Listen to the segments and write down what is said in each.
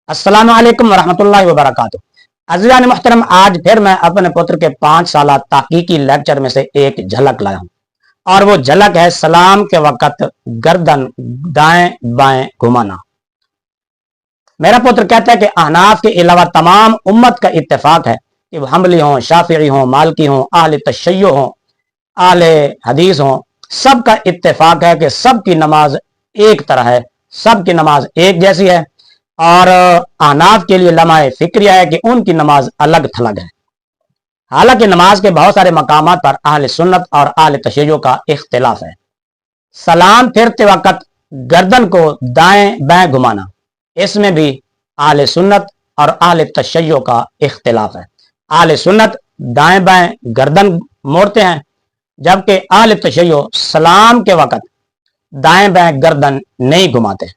अस्सलाम वालेकुम वरहमतुल्लाहि वबरकातुह। अज़ीज़ान मुहतरम, आज फिर मैं अपने पुत्र के 5 साल तहकीकी लेक्चर में से एक झलक लाया हूँ और वो झलक है सलाम के वक़्त गर्दन दाएं बाएं घुमाना। मेरा पुत्र कहता है कि अहनाफ के अलावा तमाम उम्मत का इत्तेफाक है कि वो हम्बली हों, शाफिई हों, मालिकी हों, अहले तशय्युअ हों, अहले हदीस हों, सबका इत्तेफाक है कि सबकी नमाज एक तरह है, सबकी नमाज एक जैसी है। और अहनाफ के लिए लम्हा फिक्रिया है कि उनकी नमाज अलग थलग है। हालांकि नमाज के बहुत सारे मकामात पर अहले सुन्नत और अहले तशय्युअ का इख्तिलाफ है। सलाम फिरते वक्त गर्दन को दाएं बाएं घुमाना, इसमें भी अहले सुन्नत और अहले तशय्युअ का इख्तिलाफ है। अहले सुन्नत दाएं बाएं गर्दन मोड़ते हैं, जबकि अहले तशय्युअ सलाम के वक्त दाएं बाएं गर्दन नहीं घुमाते।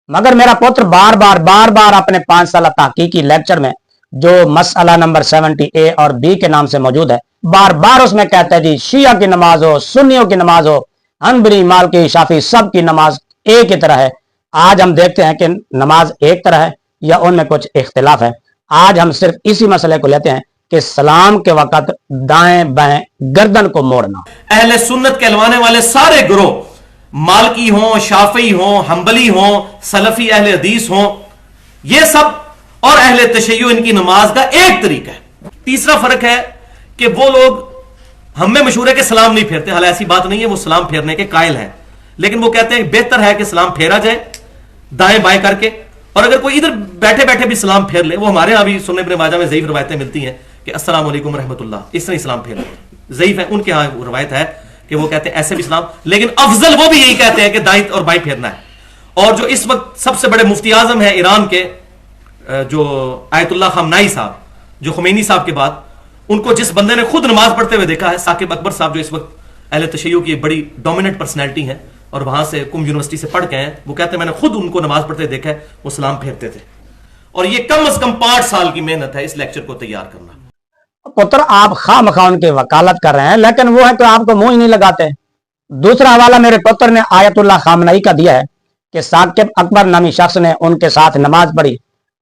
मगर मेरा पुत्र बार बार अपने 5 साल तहकीकी लेक्चर में जो मसला नंबर 70 ए और बी के नाम से मौजूद है, बार बार उसमें कहता है जी शिया की नमाज हो, सुन्नियों की नमाज हो, हनबली, मालिकी, शाफी सबकी नमाज एक ही तरह है। आज हम देखते हैं कि नमाज एक तरह है या उनमें कुछ इख्तिलाफ है। आज हम सिर्फ इसी मसले को लेते हैं कि सलाम के वक्त दाएं बाएं गर्दन को मोड़ना। अहले सुन्नत कहलवाने वाले सारे ग्रोह, मालकी हों, शाफी हों, हम्बली हों, सलफी अहले हदीस हों, ये सब और अहले तशय्युअ, इनकी नमाज का एक तरीका है। तीसरा फर्क है कि वो लोग हमें मशहूर है कि सलाम नहीं फेरते। हालांकि ऐसी बात नहीं है, वो सलाम फेरने के कायल हैं, लेकिन वो कहते हैं बेहतर है कि सलाम फेरा जाए दाएं बाएं करके, और अगर कोई इधर बैठे बैठे भी सलाम फेर ले, वो हमारे यहां भी सुन्नत इब्न माजा में ज़ईफ रवायतें मिलती हैं कि अस्सलाम वालेकुम रहमतुल्लाह, इस तरह सलाम फेर ले, ज़ईफ है। उनके यहां रवायत है कि वो कहते हैं ऐसे भी सलाम, लेकिन अफजल वो भी यही कहते हैं कि दाएं और बाएं फेरना है। और जो इस वक्त सबसे बड़े मुफ्ती आजम है ईरान के, जो आयतुल्लाह खमनाई साहब, जो खुमैनी साहब के बाद, उनको जिस बंदे ने खुद नमाज पढ़ते हुए देखा है, साकिब अकबर साहब, जो इस वक्त अहले तशय्युअ की बड़ी डोमिनेंट पर्सनैलिटी है और वहां से कुम यूनिवर्सिटी से पढ़ के हैं, वो कहते हैं मैंने खुद उनको नमाज पढ़ते देखा है, वो सलाम फेरते थे। और ये कम से कम 5 साल की मेहनत है इस लेक्चर को तैयार करना। पुत्र, आप खामखा उनकी वकालत कर रहे हैं, लेकिन वो है तो आपको मुंह ही नहीं लगाते। दूसरा हवाला मेरे पुत्र ने आयतुल्लाह खामनाई का दिया है कि साकिब अकबर नामी शख्स ने उनके साथ नमाज पढ़ी,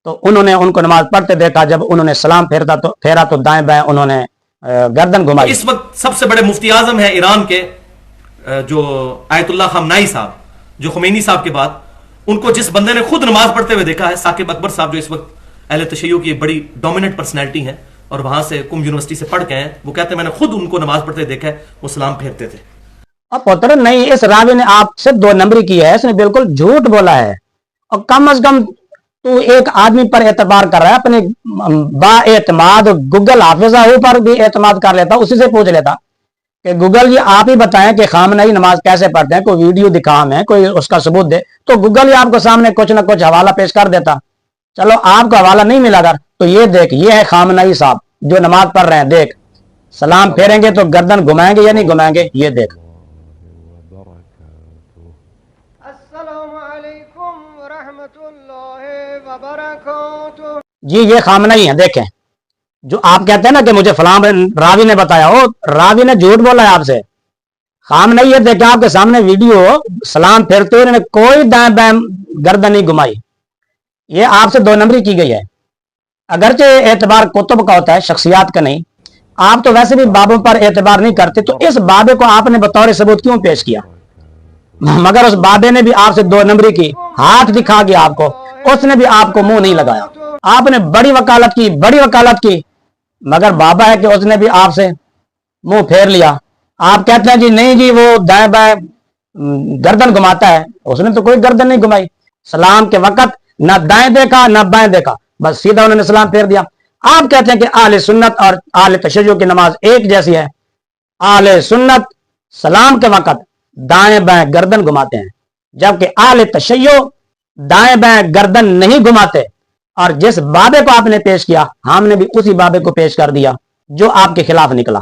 तो उन्होंने उनको नमाज पढ़ते देखा, जब उन्होंने सलाम फेरा तो दाएं बाएं उन्होंने गर्दन घुमाई। इस वक्त सबसे बड़े मुफ्ती आजम है ईरान के, जो आयतुल्लाह खमनाई साहब, जो खुमैनी साहब के बाद, उनको जिस बंदे ने खुद नमाज पढ़ते हुए देखा है, साकिब अकबर साहब, जो इस वक्त अहले तशय्युअ की बड़ी डोमिनेंट पर्सनैलिटी है और वहां से कुम यूनिवर्सिटी से पढ़ के हैं, वो कहते हैं मैंने खुद उनको नमाज पढ़ते देखा है, वो सलाम फेरते थे। अब पुत्र, नहीं, इस रावी ने आपसे 2 नंबरी की है, इसने बिल्कुल झूठ बोला है। और कम से कम तू एक आदमी पर एतबार कर रहा है, अपने बाएतमाद गूगल हाफिजा पर भी एतमाद कर लेता, उसी से पूछ लेता कि गूगल ये आप ही बताएं कि खामनई नमाज कैसे पढ़ते हैं, कोई वीडियो दिखा हमें, कोई उसका सबूत दे, तो गूगल ही आपको सामने कुछ ना कुछ हवाला पेश कर देता। चलो, आपको हवाला नहीं मिला अगर, तो ये देख, ये है खामनई साहब जो नमाज पढ़ रहे हैं, देख सलाम फेरेंगे तो गर्दन घुमाएंगे या नहीं घुमाएंगे, ये देख। जी, ये खामनई है, देखें। जो आप कहते हैं ना कि मुझे फलां रावी ने बताया, वो रावी ने झूठ बोला है आपसे। खामनई, ये देखें आपके सामने वीडियो, सलाम फेरते हुए उन्होंने कोई दाएं बाएं गर्दन नहीं घुमाई। ये आपसे 2 नंबरी की गई है। अगरचे एतबार कुतुब का होता है, शख्सियात का नहीं। आप तो वैसे भी बाबों पर एतबार नहीं करते, तो इस बाबे को आपने बतौर सबूत क्यों पेश किया? मगर उस बाबे ने भी आपसे 2 नंबरी की, हाथ दिखा गया आपको, उसने भी आपको मुंह नहीं लगाया। आपने बड़ी वकालत की, मगर बाबा है कि उसने भी आपसे मुंह फेर लिया। आप कहते हैं जी नहीं जी, वो दाएं बाएं गर्दन घुमाता है, उसने तो कोई गर्दन नहीं घुमाई। सलाम के वक्त ना दाएं देखा ना बाएं देखा, बस सीधा उन्होंने सलाम फेर दिया। आप कहते हैं कि अहले सुन्नत और अहले तशय्युअ की नमाज एक जैसी है। अहले सुन्नत सलाम के वक्त दाएं बाएं गर्दन घुमाते हैं, जबकि अहले तशय्युअ दाएं बाएं गर्दन नहीं घुमाते। और जिस बाबे को आपने पेश किया, हमने भी उसी बाबे को पेश कर दिया जो आपके खिलाफ निकला।